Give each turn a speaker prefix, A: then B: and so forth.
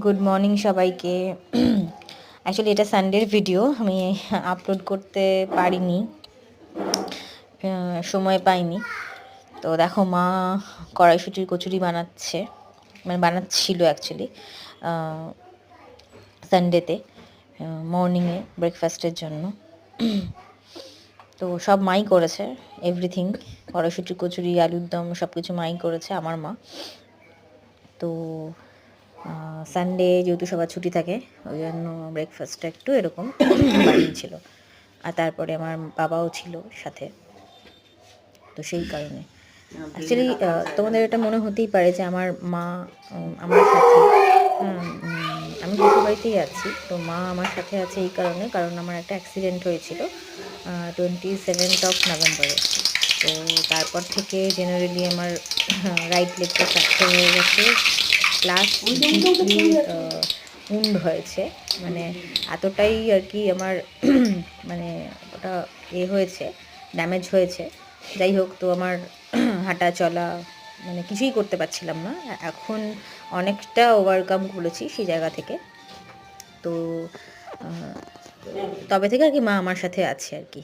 A: Good morning সবাইকে। Actually এটা সানডের video, আমি আপলোড করতে পারিনি, সময় পাইনি। তো দেখো মা কড়াইশুঁটির কচুরি বানাচ্ছে, মানে বানাচ্ছিল অ্যাকচুয়ালি সানডেতে মর্নিংয়ে ব্রেকফাস্টের জন্য। তো সব মাই করেছে, এভরিথিং, কড়াইশুঁটির কচুরি, আলুর দম সব কিছু মাই করেছে আমার মা। তো সানডে যেহেতু সবার ছুটি থাকে, ওই জন্য ব্রেকফাস্টটা একটু এরকম বানিয়েছিল। আর তারপরে আমার বাবাও ছিল সাথে, তো সেই কারণে অ্যাকচুয়ালি তোমাদের এটা মনে হতেই পারে যে আমার মা আমার সাথে, আমি শ্বশুরবাড়িতেই আছি, তো মা আমার সাথে আছে এই কারণে, কারণ আমার একটা অ্যাক্সিডেন্ট হয়েছিল 27 নভেম্বরে। তো তারপর থেকে জেনারেলি আমার রাইট লেগটা ফ্র্যাকচার হয়ে গেছে, প্লাস উন্ড হয়েছে, মানে এতটাই আর কি আমার মানে ওটা হয়েছে, ড্যামেজ হয়েছে। যাই হোক, তো আমার হাঁটা চলা মানে কিছুই করতে পারছিলাম না। এখন অনেকটা ওভারকাম করেছি সেই জায়গা থেকে। তো তবে থেকে আর কি মা আমার সাথে আছে আর কি।